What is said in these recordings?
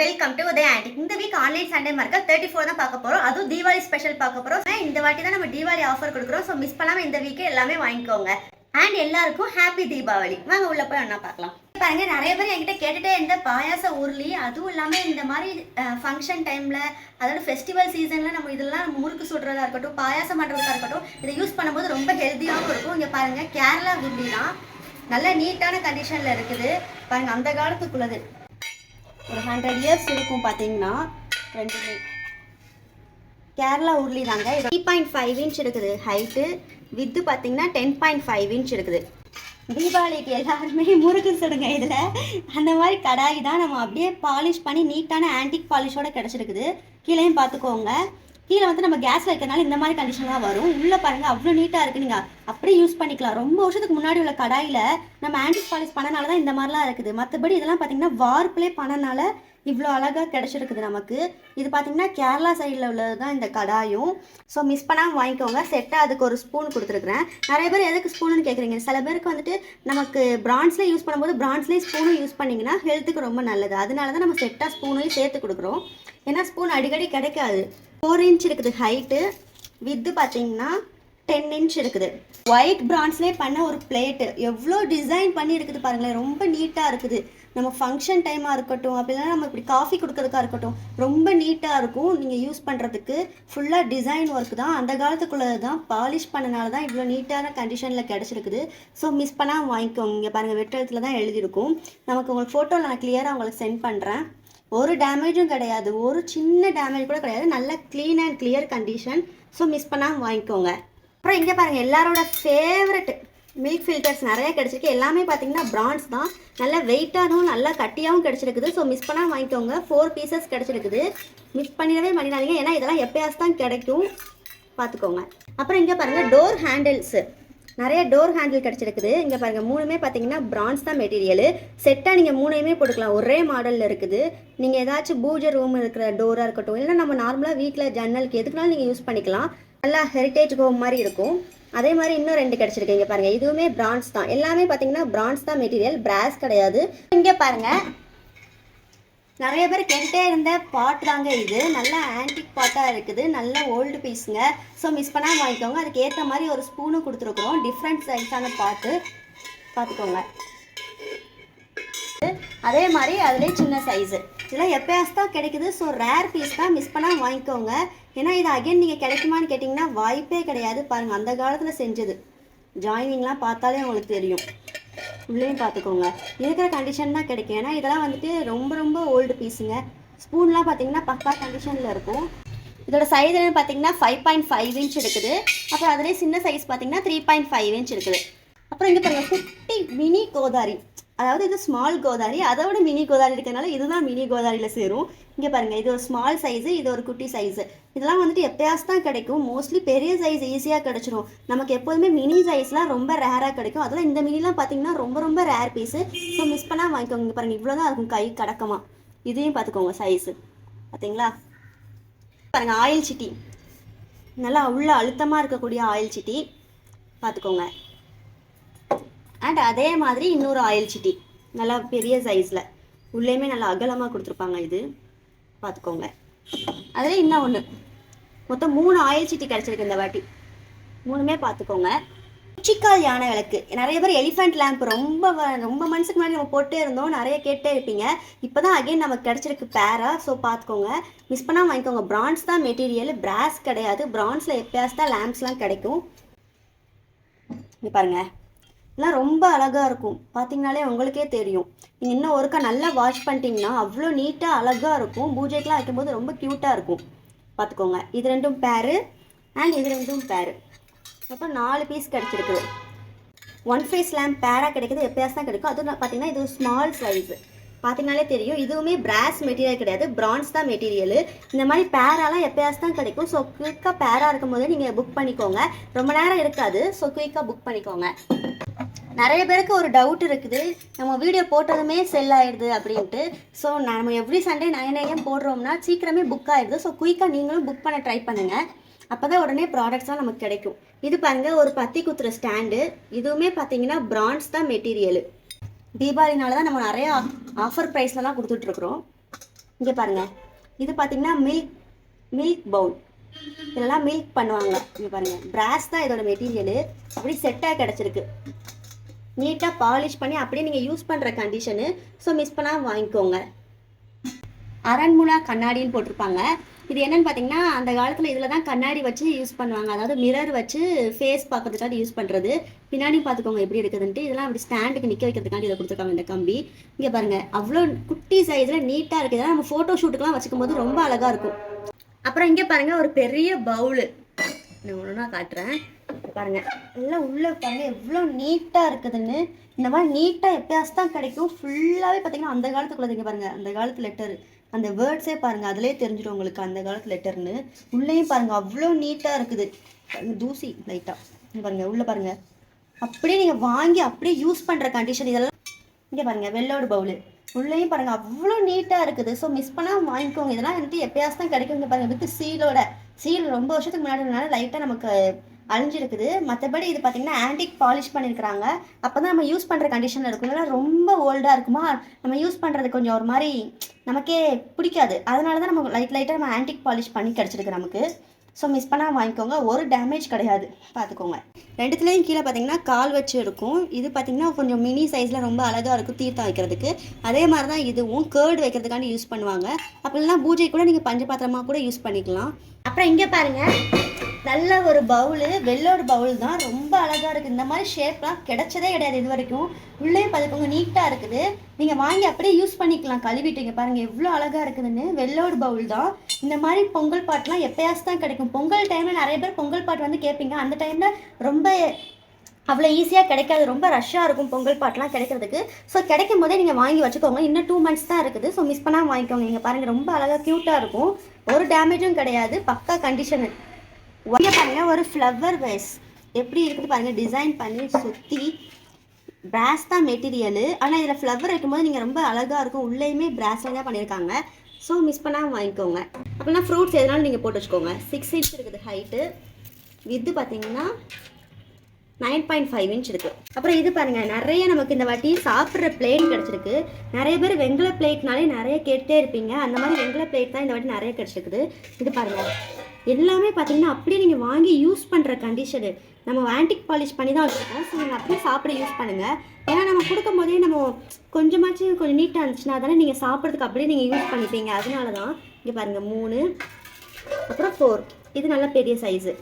Welcome to Udaya antique. இந்த week online Sunday market 34 தான் பார்க்க போறோம். அதுவும் தீபாவளி ஸ்பெஷல் பார்க்க போறோம். இந்த வாட்டி தான் நம்ம தீபாவளி ஆஃபர் கொடுக்குறோம். ஸோ மிஸ் பண்ணாம இந்த வீக்கே எல்லாமே வாங்கிக்கோங்க. அண்ட் எல்லாருக்கும் ஹாப்பி தீபாவளி. வாங்க உள்ள போய் ஒன்னா பார்க்கலாம். பாருங்க, நிறைய பேர் என்கிட்ட கேட்டுட்டே இருந்த பாயாச உருளி, அதுவும் இல்லாமல் இந்த மாதிரி ஃபங்க்ஷன் டைம்ல, அதாவது ஃபெஸ்டிவல் சீசன்ல நம்ம இதெல்லாம் முறுக்கு சுடுறதா இருக்கட்டும், பாயாசம் பண்ணுறதா இருக்கட்டும், இதை யூஸ் பண்ணும்போது ரொம்ப ஹெல்த்தியாகவும் இருக்கும். இங்கே பாருங்க, கேரளா உருளி தான், நல்ல நீட்டான கண்டிஷன்ல இருக்குது. பாருங்க, அந்த காலத்துக்குள்ளது ஒரு 100 இயர்ஸ் இருக்கும். பார்த்தீங்கன்னா ரெண்டுமே கேரளா உருளி தாங்க. 3.5 இன்ச் இருக்குது ஹைட்டு, வித்து பார்த்தீங்கன்னா 10.5 இன்ச் இருக்குது. தீபாவளிக்கு எல்லாருமே முறுக்கு சுடுங்க. இதில் அந்த மாதிரி கடாய் தான் நம்ம அப்படியே பாலிஷ் பண்ணி நீட்டான ஆன்டிக் பாலிஷோட கிடச்சிருக்குது. கீழேயும் பார்த்துக்கோங்க. கீழே வந்து நம்ம கேஸ் வைக்கிறதுனால இந்த மாதிரி கண்டிஷன்லாம் வரும். உள்ளே பாருங்கள், அவ்வளோ நீட்டாக இருக்குது. நீங்கள் அப்படியே யூஸ் பண்ணிக்கலாம். ரொம்ப வருஷத்துக்கு முன்னாடி உள்ள கடாயில் நம்ம ஆன்டிக் பாலிஷ் பண்ணனால தான் இந்த மாதிரிலாம் இருக்குது. மற்றபடி இதெல்லாம் பார்த்தீங்கன்னா வார்ப்ளே பண்ணனால இவ்வளோ அழகாக கிடச்சிருக்குது நமக்கு. இது பார்த்தீங்கன்னா கேரளா சைடில் உள்ளது தான் இந்த கடாயும். ஸோ மிஸ் பண்ணாமல் வாங்கிக்கோங்க. செட்டாக அதுக்கு ஒரு ஸ்பூன் கொடுத்துருக்குறேன். நிறைய பேர் எதுக்கு ஸ்பூனுன்னு கேட்குறீங்க. சில பேருக்கு வந்துட்டு நமக்கு பிரான்ஸ்லேயே யூஸ் பண்ணும்போது பிரான்ஸ்லேயே ஸ்பூனும் யூஸ் பண்ணிங்கன்னா ஹெல்த்துக்கு ரொம்ப நல்லது. அதனால தான் நம்ம செட்டாக ஸ்பூனையும் சேர்த்து கொடுக்குறோம். ஏன்னா ஸ்பூன் அடிக்கடி கிடைக்காது. 4 இன்ச் இருக்குது ஹைட்டு, வித்து பார்த்தீங்கன்னா 10 இன்ச் இருக்குது. ஒயிட் பிரான்ஸ்லேயே பண்ண ஒரு பிளேட்டு எவ்வளோ டிசைன் பண்ணி இருக்குது பாருங்களேன். ரொம்ப நீட்டாக இருக்குது. நம்ம ஃபங்க்ஷன் டைமாக இருக்கட்டும், அப்படின்னா நம்ம இப்படி காஃபி கொடுக்கறதுக்கா இருக்கட்டும், ரொம்ப நீட்டாக இருக்கும். நீங்கள் யூஸ் பண்ணுறதுக்கு ஃபுல்லாக டிசைன் ஒர்க் தான். அந்த காலத்துக்குள்ளது தான், பாலிஷ் பண்ணனால தான் இவ்வளோ நீட்டான கண்டிஷனில் கிடச்சிருக்குது. ஸோ மிஸ் பண்ணால் வாங்கிக்கோங்க. இங்கே பாருங்கள், வெட்டெழுத்தில் தான் எழுதியிருக்கும். நமக்கு உங்களுக்கு ஃபோட்டோவில் நான் கிளியராக உங்களுக்கு சென்ட் பண்ணுறேன். ஒரு டேமேஜும் கிடையாது, ஒரு சின்ன டேமேஜ் கூட கிடையாது. நல்ல clean and clear condition. So miss பண்ணாமல் வாங்கிக்கோங்க. அப்புறம் இங்கே பாருங்கள், எல்லாரோட ஃபேவரட் மில்க் ஃபில்டர்ஸ் நிறைய கிடச்சிருக்கு. எல்லாமே பார்த்தீங்கன்னா பிரான்ஸ் தான். நல்லா வெயிட்டாகவும் நல்லா கட்டியாகவும் கிடச்சிருக்குது. ஸோ மிஸ் பண்ணாமல் வாங்கிக்கோங்க. 4 பீசஸ் கிடச்சிருக்குது. மிஸ் பண்ணிடவே பண்ணிடாதீங்க. ஏன்னா இதெல்லாம் எப்பயாச்சும் தான் கிடைக்கும், பார்த்துக்கோங்க. அப்புறம் இங்கே பாருங்கள், டோர் ஹேண்டில்ஸு நிறைய டோர் ஹேண்டில் கிடச்சிருக்குது. இங்கே பாருங்கள், 3மே பார்த்தீங்கன்னா பிரான்ஸ் தான் மெட்டீரியல். செட்டாக நீங்கள் 3மே போட்டுக்கலாம். ஒரே மாடலில் இருக்குது. நீங்கள் ஏதாச்சும் பூஜை ரூம் இருக்கிற டோராக இருக்கட்டும், இல்லைன்னா நம்ம நார்மலாக வீட்டில் ஜன்னலுக்கு எதுக்குனாலும் நீங்கள் யூஸ் பண்ணிக்கலாம். நல்லா ஹெரிட்டேஜ் ஹோம் மாதிரி இருக்கும். அதே மாதிரி இன்னும் 2 கிடச்சிருக்கு. இங்கே பாருங்கள், இதுவுமே பிரான்ஸ் தான். எல்லாமே பார்த்தீங்கன்னா பிரான்ஸ் தான் மெட்டீரியல், பிராஸ் கிடையாது. இங்கே பாருங்கள், நிறைய பேர் கேட்டுகிட்டே இருந்த பாட் தாங்க இது. நல்ல ஆன்டிக் பாட்டாக இருக்குது, நல்ல ஓல்டு பீஸுங்க. ஸோ மிஸ் பண்ணாமல் வாங்கிக்கோங்க. அதுக்கு ஏற்ற மாதிரி ஒரு ஸ்பூனும் கொடுத்துருக்குறோம். டிஃப்ரெண்ட் சைஸான பாட்டு பார்த்துக்கோங்க. அதே மாதிரி அதுலேயே சின்ன சைஸு. இதெல்லாம் எப்பயாச்சும் தான் கிடைக்குது. ஸோ ரேர் பீஸ் தான், மிஸ் பண்ணாமல் வாங்கிக்கோங்க. ஏன்னா இது அகைன் நீங்கள் கிடைக்குமான்னு கேட்டிங்கன்னா வாய்ப்பே கிடையாது. பாருங்கள், அந்த காலத்தில் செஞ்சது. ஜாயினிங்லாம் பார்த்தாலே உங்களுக்கு தெரியும். உள்ளேயும் பார்த்துக்கோங்க, இருக்கிற கண்டிஷன் தான் கிடைக்கும். ஏன்னா இதெல்லாம் வந்துட்டு ரொம்ப ரொம்ப ஓல்டு பீஸுங்க. ஸ்பூன்லாம் பார்த்தீங்கன்னா பக்கா கண்டிஷனில் இருக்கும். இதோட சைஸ் பார்த்தீங்கன்னா 5.5 இன்ச் இருக்குது. அப்புறம் அதிலே சின்ன சைஸ் பார்த்தீங்கன்னா 3.5 இன்ச் இருக்குது. அப்புறம் இங்கே பாருங்கள், குட்டி மினி கோதாரி. அதாவது இது ஸ்மால் கோதாரி, அதோட மினி கோதாரி இருக்கிறதுனால இதுதான் மினி கோதாரியில் சேரும். இங்கே பாருங்கள், இது ஒரு ஸ்மால் சைஸு, இது ஒரு குட்டி சைஸு. இதெல்லாம் வந்துட்டு எப்பயாச்சும் தான் கிடைக்கும். மோஸ்ட்லி பெரிய சைஸ் ஈஸியாக கிடச்சிரும். நமக்கு எப்போதுமே மினி சைஸ்லாம் ரொம்ப ரேராக கிடைக்கும். அதெல்லாம் இந்த மினிலாம் பார்த்தீங்கன்னா ரொம்ப ரொம்ப ரேர் பீஸு. ஸோ மிஸ் பண்ணால் வாங்கிக்கோங்க. இங்கே பாருங்கள், இவ்வளோ தான் இருக்கும் கை கடக்கமாக. இதையும் பார்த்துக்கோங்க சைஸு, பார்த்தீங்களா? பாருங்கள், ஆயில் சிட்டி, நல்லா உள்ள அழுத்தமாக இருக்கக்கூடிய ஆயில் சிட்டி பார்த்துக்கோங்க. அண்ட் அதே மாதிரி இன்னொரு ஆயில் சிட்டி, நல்லா பெரிய சைஸில், உள்ளேயுமே நல்லா அகலமாக கொடுத்துருப்பாங்க. இது பார்த்துக்கோங்க. அதில் இன்னும் ஒன்று, மொத்தம் 3 ஆயில் சிட்டி கிடச்சிருக்கு இந்த வாட்டி. 3மே பார்த்துக்கோங்க. உச்சிக்கால் யானை விளக்கு. நிறைய பேர் எலிஃபென்ட் லேம்ப் ரொம்ப ரொம்ப மனசுக்கு முன்னாடி நம்ம போட்டே இருந்தோம், நிறைய கேட்டே இருப்பீங்க. இப்போ தான் அகைன் நமக்கு கிடச்சிருக்கு பேரா. ஸோ பார்த்துக்கோங்க, மிஸ் பண்ணால் வாங்கிக்கோங்க. பிரான்ஸ் தான் மெட்டீரியல், பிராஸ் கிடையாது. பிரான்ஸில் எப்பயாச்சும் தான் லேம்ப்ஸ்லாம் கிடைக்கும். இங்கே பாருங்கள், இதெல்லாம் ரொம்ப அழகாக இருக்கும். பார்த்தீங்கனாலே உங்களுக்கே தெரியும். நீங்கள் இன்னும் ஒருக்கா நல்லா வாஷ் பண்ணிட்டீங்கன்னா அவ்வளோ நீட்டாக அழகாக இருக்கும். பூஜைக்கெலாம் வைக்கும்போது ரொம்ப க்யூட்டாக இருக்கும். பார்த்துக்கோங்க. இது 2ம் பேரு அண்ட் இது 2ம் பேரு. அப்புறம் 4 பீஸ் கிடச்சிருக்குது. 1 ஃபேஸ் லேம்ப் பேராக கிடைக்குது, எப்பயாச்சும் தான் கிடைக்கும். அதுவும் பார்த்தீங்கன்னா இது ஸ்மால் சைஸு. பார்த்தீங்கனாலே தெரியும். இதுவுமே பிராஸ் மெட்டீரியல் கிடையாது, பிரான்ஸ் தான் மெட்டீரியல். இந்த மாதிரி பேராலாம் எப்பயாச்சும் தான் கிடைக்கும். ஸோ குயிக்காக பேராக இருக்கும்போது நீங்கள் புக் பண்ணிக்கோங்க. ரொம்ப நேரம் இருக்காது. ஸோ குயிக்காக புக் பண்ணிக்கோங்க. நிறைய பேருக்கு ஒரு டவுட் இருக்குது, நம்ம வீடியோ போட்டதுமே செல் ஆகிடுது அப்படின்ட்டு. ஸோ நம்ம எவ்ரி சண்டே 9 AM போடுறோம்னா சீக்கிரமே புக் ஆகிடுது. ஸோ குயிக்காக நீங்களும் புக் பண்ண ட்ரை பண்ணுங்கள். அப்போ தான் உடனே ப்ராடக்ட்ஸ்லாம் நமக்கு கிடைக்கும். இது பாருங்கள், ஒரு பத்தி குத்துற ஸ்டாண்டு. இதுவுமே பார்த்தீங்கன்னா பிரான்ஸ் தான் மெட்டீரியல். தீபாவளினால தான் நம்ம நிறைய ஆஃபர் ப்ரைஸில் தான் கொடுத்துட்ருக்குறோம். இங்கே பாருங்கள், இது பார்த்தீங்கன்னா மில்க் பவுல். இதெல்லாம் மில்க் பண்ணுவாங்க. இங்கே பாருங்கள், பிராஸ் தான் இதோட மெட்டீரியலு. அப்படி செட்டாக கிடச்சிருக்கு. நீட்டாக பாலிஷ் பண்ணி அப்படியே நீங்கள் யூஸ் பண்ணுற கண்டிஷனு. ஸோ மிஸ் பண்ணாமல் வாங்கிக்கோங்க. அரண்முனா கண்ணாடின்னு போட்டிருப்பாங்க. இது என்னன்னு பார்த்தீங்கன்னா, அந்த காலத்தில் இதில் தான் கண்ணாடி வச்சு யூஸ் பண்ணுவாங்க. அதாவது மிரர் வச்சு ஃபேஸ் பார்க்கறதுக்காண்டி யூஸ் பண்ணுறது. பின்னாடி பார்த்துக்கோங்க எப்படி இருக்குதுன்ட்டு. இதெல்லாம் அப்படி ஸ்டாண்டுக்கு நிற்க வைக்கிறதுக்காண்டி இதை கொடுத்துருக்காங்க இந்த கம்பி. இங்கே பாருங்கள், அவ்வளோ குட்டி சைஸில் நீட்டாக இருக்குது. இதெல்லாம் நம்ம ஃபோட்டோ ஷூட்டுக்கெலாம் வச்சுக்கும் போது ரொம்ப அழகாக இருக்கும். அப்புறம் இங்கே பாருங்கள், ஒரு பெரிய பவுலு. நான் ஒன்றுனா காட்டுறேன் பாருங்கள். எல்லாம் உள்ளே பாருங்கள் எவ்வளோ நீட்டாக இருக்குதுன்னு. இந்த மாதிரி நீட்டாக எப்பயாச்சும் தான் கிடைக்கும். ஃபுல்லாகவே பார்த்தீங்கன்னா அந்த காலத்துக்குள்ளதுங்க பாருங்கள். அந்த காலத்து லெட்டர், அந்த வேர்ட்ஸே பாருங்கள், அதிலே தெரிஞ்சிடும் உங்களுக்கு அந்த காலத்து லெட்டர்னு. உள்ளேயும் பாருங்கள் அவ்வளோ நீட்டாக இருக்குது. தூசி லைட்டாக பாருங்கள். உள்ளே பாருங்கள், அப்படியே நீங்கள் வாங்கி அப்படியே யூஸ் பண்ணுற கண்டிஷன். இதெல்லாம் இங்கே பாருங்கள், வெள்ளோடு பவுலு. உள்ளேயும் பாருங்கள் அவ்வளோ நீட்டாக இருக்குது. ஸோ மிஸ் பண்ணால் வாங்கிக்கோங்க. இதெல்லாம் வந்துட்டு எப்பயாச்சும் தான் கிடைக்கும். இங்கே பாருங்கள், வித் சீல் ரொம்ப வருஷத்துக்கு முன்னாடினால லைட்டாக நமக்கு அழிஞ்சிருக்குது. மற்றபடி இது பார்த்தீங்கன்னா ஆன்டிக் பாலிஷ் பண்ணியிருக்கிறாங்க. அப்போ தான் நம்ம யூஸ் பண்ணுற கண்டிஷனில் இருக்கும். இல்லைனா ரொம்ப ஓல்டாக இருக்குமா, நம்ம யூஸ் பண்ணுறது கொஞ்சம் ஒரு மாதிரி நமக்கே பிடிக்காது. அதனால தான் நம்ம லைட்டாக நம்ம ஆன்டிக் பாலிஷ் பண்ணி கிடச்சிருக்கு நமக்கு. ஸோ மிஸ் பண்ணால் வாங்கிக்கோங்க. ஒரு டேமேஜ் கிடையாது, பார்த்துக்கோங்க. ரெண்டுத்துலேயும் கீழே பார்த்தீங்கன்னா கால் வச்சு இருக்கும். இது பார்த்தீங்கன்னா கொஞ்சம் மினி சைஸில் ரொம்ப அழகாக இருக்கும் தீர்த்தம் வைக்கிறதுக்கு. அதே மாதிரி தான் இதுவும் கேர்டு வைக்கிறதுக்காண்டி யூஸ் பண்ணுவாங்க. அப்படின்னா பூஜை கூட நீங்கள் பஞ்சபாத்திரமாக கூட யூஸ் பண்ணிக்கலாம். அப்புறம் இங்கே பாருங்கள், நல்ல ஒரு பவுலு, வெள்ளோட பவுல் தான். ரொம்ப அழகாக இருக்குது. இந்த மாதிரி ஷேப்லாம் கிடைச்சதே கிடையாது இது வரைக்கும். உள்ளே பார்த்துக்கோங்க, நீட்டாக இருக்குது. நீங்கள் வாங்கி அப்படியே யூஸ் பண்ணிக்கலாம் கழுவிட்டுங்க. பாருங்கள் எவ்வளோ அழகாக இருக்குதுன்னு. வெள்ளோட பவுல் தான். இந்த மாதிரி பொங்கல் பாட்டெலாம் எப்பயாச்சும் தான் கிடைக்கும். பொங்கல் டைமில் நிறைய பேர் பொங்கல் பாட்டு வந்து கேட்பீங்க. அந்த டைமில் ரொம்ப அவ்வளோ ஈஸியாக கிடைக்காது. ரொம்ப ரஷ்ஷாக இருக்கும் பொங்கல் பாட்டெலாம் கிடைக்கிறதுக்கு. ஸோ கிடைக்கும் போதே நீங்கள் வாங்கி வச்சுக்கோங்க. இன்னும் 2 months தான் இருக்குது. ஸோ மிஸ் பண்ணாமல் வாங்கிக்கோங்க. நீங்கள் பாருங்கள் ரொம்ப அழகாக க்யூட்டாக இருக்கும். ஒரு டேமேஜும் கிடையாது, பக்கா கண்டிஷனு. இங்கே பாருங்கள், ஒரு ஃப்ளவர் வேஸ் எப்படி இருக்குது பாருங்கள். டிசைன் பண்ணி சுற்றி பிராஸ் தான் மெட்டீரியலு. ஆனால் இதில் ஃப்ளவர் வைக்கும்போது நீங்கள் ரொம்ப அழகாக இருக்கும். உள்ளேயுமே பிராஸில் தான் பண்ணியிருக்காங்க. ஸோ மிஸ் பண்ணாமல் வாங்கிக்கோங்க. அப்படின்னா ஃப்ரூட்ஸ் எதனாலும் நீங்கள் போட்டு வச்சுக்கோங்க. 6 inch இருக்குது ஹைட்டு. வித்து பார்த்தீங்கன்னா 9.5 inch இருக்குது. அப்புறம் இது பாருங்கள், நிறைய நமக்கு இந்த வாட்டி சாப்பிட்ற பிளேட் கிடச்சிருக்கு. நிறைய பேர் வெங்கல பிளேட்னாலே நிறைய கேட்டே இருப்பீங்க. அந்த மாதிரி வெங்கல பிளேட் தான் இந்த வாட்டி நிறைய கிடச்சிருக்குது. இது பாருங்கள், எல்லாமே பார்த்தீங்கன்னா அப்படியே நீங்கள் வாங்கி யூஸ் பண்ணுற கண்டிஷனு. நம்ம ஆன்டிக் பாலிஷ் பண்ணி தான் வச்சுருக்கோம். ஸோ நீங்கள் அப்படியே சாப்பிட யூஸ் பண்ணுங்கள். ஏன்னா நம்ம கொடுக்கும் போதே நம்ம கொஞ்சமாச்சும் கொஞ்சம் நீட்டாக இருந்துச்சுன்னா தானே நீங்கள் சாப்பிட்றதுக்கு அப்படியே நீங்கள் யூஸ் பண்ணிப்பீங்க. அதனால தான். இங்கே பாருங்கள் 3, அப்புறம் 4. இது நல்ல பெரிய சைஸு.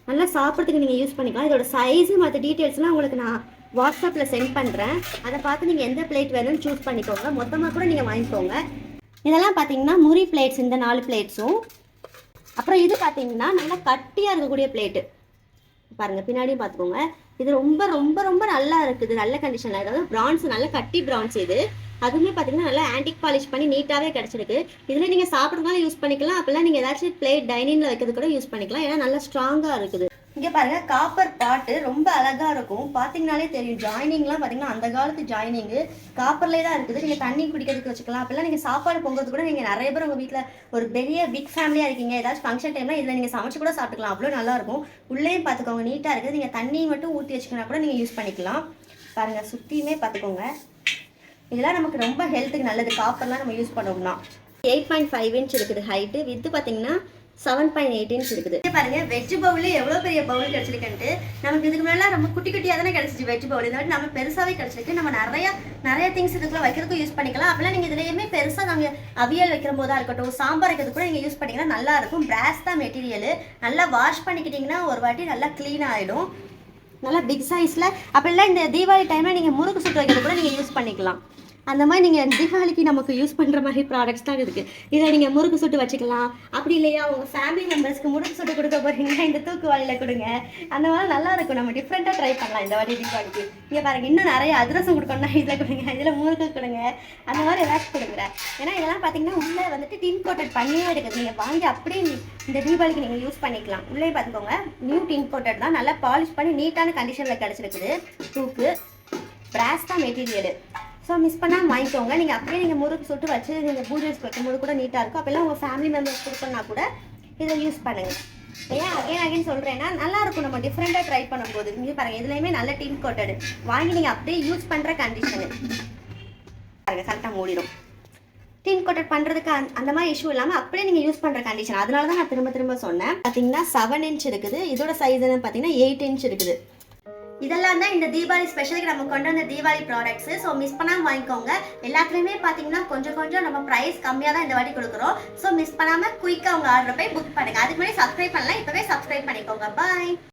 நல்லா சாப்பிட்றதுக்கு நீங்கள் யூஸ் பண்ணிக்கலாம். இதோட சைஸு மற்ற டீட்டெயில்ஸ்லாம் உங்களுக்கு நான் வாட்ஸ்அப்பில் சென்ட் பண்ணுறேன். அதை பார்த்து நீங்கள் எந்த பிளேட் வேணும்னு சூஸ் பண்ணிக்கோங்க. மொத்தமாக கூட நீங்கள் வாங்கிக்கோங்க. இதெல்லாம் பார்த்தீங்கன்னா முறி பிளேட்ஸ், இந்த 4 பிளேட்ஸும். அப்புறம் இது பார்த்தீங்கன்னா நல்லா கட்டியாக இருக்கக்கூடிய பிளேட்டு பாருங்கள். பின்னாடியும் பார்த்துக்கோங்க. இது ரொம்ப ரொம்ப ரொம்ப நல்லா இருக்குது, நல்ல கண்டிஷனில். அதாவது பிரான்ஸ், நல்ல கட்டி பிரான்ஸ் இது. அதுவுமே பார்த்தீங்கன்னா நல்லா ஆன்டிக் பாலிஷ் பண்ணி நீட்டாகவே கிடச்சிருக்கு. இதில் நீங்கள் சாப்பிட்றதுனால யூஸ் பண்ணிக்கலாம். அப்போல்லாம் நீங்கள் ஏதாச்சும் பிளேட் டைனிங்கில் வைக்கிறது கூட யூஸ் பண்ணிக்கலாம். ஏன்னா நல்லா ஸ்ட்ராங்காக இருக்குது. இங்கே பாருங்கள், காப்பர் பாட்டு ரொம்ப அழகாக இருக்கும். பார்த்தீங்கனாலே தெரியும். ஜாயினிங்லாம் பார்த்தீங்கன்னா அந்த காலத்து ஜாயினிங்கு காப்பர்லேயே தான் இருக்குது. நீங்கள் தண்ணி குடிக்கிறதுக்கு வச்சுக்கலாம். அப்போல்லாம் நீங்கள் சாப்பாடு பொங்குறது கூட நீங்கள் நிறைய பேர் உங்கள் வீட்டில் ஒரு பெரிய பிக் ஃபேமிலியாக இருக்கீங்க. ஏதாச்சும் ஃபங்க்ஷன் டைமில் இதில் நீங்கள் சமைச்சு கூட சாப்பிட்டுக்கலாம். அவ்வளோ நல்லாயிருக்கும். உள்ளேயும் பார்த்துக்கோங்க, நீட்டாக இருக்குது. நீங்கள் தண்ணி மட்டும் ஊற்றி வச்சுக்கணும் கூட நீங்கள் யூஸ் பண்ணிக்கலாம். பாருங்கள், சுற்றியுமே பார்த்துக்கோங்க. இதெல்லாம் நமக்கு ரொம்ப ஹெல்த்துக்கு நல்லது. காப்பர்லாம் நம்ம யூஸ் பண்ணோம்னா. 8.5 inch இருக்குது ஹைட்டு. வித்து பார்த்தீங்கன்னா 7.8 inch இருக்குது. பாருங்க, வெஜ் பவுல் எவ்வளோ பெரிய பவுல் கிடச்சிருக்குன்ட்டு. நமக்கு இதுக்கு முன்னாடி ரொம்ப குட்டி குட்டியாக தானே கிடச்சிச்சு வெஜ் பவுல். இந்த வாட்டி நம்ம பெருசாகவே கிடச்சிருக்கு. நம்ம நிறைய திங்ஸ் இதுக்குள்ள வைக்கிறதுக்கும் யூஸ் பண்ணிக்கலாம். அப்பெல்லாம் நீங்கள் இதுலேயுமே பெருசாக நாங்கள் அவியல் வைக்கிற போதாக இருக்கட்டும், சாம்பார் வைக்கிறது கூட நீங்கள் யூஸ் பண்ணிங்கன்னா நல்லா இருக்கும். பிராஸ் தான் மெட்டீரியல். நல்லா வாஷ் பண்ணிக்கிட்டிங்கன்னா ஒரு வாட்டி நல்லா க்ளீன் ஆகிடும். நல்லா பிக் சைஸில். அப்படிலாம் இந்த தீபாவளி டைமில் நீங்கள் முறுக்கு சுட்டு வைக்கிறது கூட நீங்கள் யூஸ் பண்ணிக்கலாம். அந்த மாதிரி நீங்கள் தீபாவளிக்கு நமக்கு யூஸ் பண்ணுற மாதிரி ப்ராடக்ட்ஸ் தான் இருக்குது. இதை நீங்கள் முறுக்கு சுட்டு வச்சுக்கலாம். அப்படி இல்லையா உங்கள் ஃபேமிலி மெம்பர்ஸ்க்கு முறுக்கு சுட்டு கொடுக்க போகிறீங்கன்னா இந்த தூக்குவாளியில் கொடுங்க. அந்த மாதிரி நல்லாயிருக்கும். நம்ம டிஃப்ரெண்ட்டாக ட்ரை பண்ணலாம் இந்த வாட்டி தீபாவளிக்கு. இங்கே பாருங்கள், இன்னும் நிறைய அதிரசம் கொடுக்கணும்னா இதில் கொடுங்க, இதில் முறுக்கு கொடுங்க, அந்த மாதிரி ஏதாச்சும் கொடுங்க. ஏன்னா இதெல்லாம் பார்த்தீங்கன்னா உள்ளே வந்துட்டு டின் கோட்டட் பண்ணியே இருக்குது. நீங்கள் வாங்கி அப்படியே இந்த தீபாவளிக்கு நீங்கள் யூஸ் பண்ணிக்கலாம். உள்ளே பார்த்துக்கோங்க, நியூ டின் கோட்டட் தான். நல்லா பாலிஷ் பண்ணி நீட்டான கண்டிஷனில் கிடச்சிருக்குது. தூக்கு பிராஸ் தான் மெட்டீரியலு. ஸோ மிஸ் பண்ணால் வாங்கிக்கோங்க. நீங்கள் அப்படியே நீங்கள் முறுக்கு சுட்டு வச்சு நீங்கள் பூஜைஸ் வைக்கும்போது கூட நீட்டாக இருக்கும். அப்போல்லாம் உங்கள் ஃபேமிலி மெம்பர்ஸ் கொடுக்கணுன்னா கூட இதை யூஸ் பண்ணுங்கள். ஏன் அகைன் சொல்கிறேன்னா நல்லாயிருக்கும். நம்ம டிஃப்ரெண்ட்டாக ட்ரை பண்ணும்போது. இங்கே பாருங்கள், இதுலேயுமே நல்ல டின் கோட்டடு வாங்கி நீங்கள் அப்படியே யூஸ் பண்ணுற கண்டிஷனு பாருங்கள். கரெக்டாக மூடிடும். டின் கோட்டட் பண்ணுறதுக்கு அந்த மாதிரி இஷ்யூ இல்லாமல் அப்படியே நீங்கள் யூஸ் பண்ணுற கண்டிஷன். அதனால தான் நான் திரும்ப திரும்ப சொன்னேன். பார்த்தீங்கன்னா 7 இன்ச் இருக்குது. இதோட சைஸ் பார்த்தீங்கன்னா 8 இன்ச் இருக்குது. இதெல்லாம் தான் இந்த தீபாவளி ஸ்பெஷலுக்கு நம்ம கொண்டு வந்த தீபாவளி ப்ராடக்ட்ஸ். ஸோ மிஸ் பண்ணாமல் வாங்கிக்கோங்க. எல்லாத்துலேயுமே பார்த்தீங்கன்னா கொஞ்சம் நம்ம ப்ரைஸ் கம்மியாக தான் இந்த வாட்டி கொடுக்குறோம். ஸோ மிஸ் பண்ணாமல் குயிக்காக உங்கள் ஆர்டர் போய் புக் பண்ணுங்கள். அதுக்கு முன்னாடி சப்ஸ்கிரைப் பண்ணலாம், இப்போவே சப்ஸ்கிரைப் பண்ணிக்கோங்க. பாய்.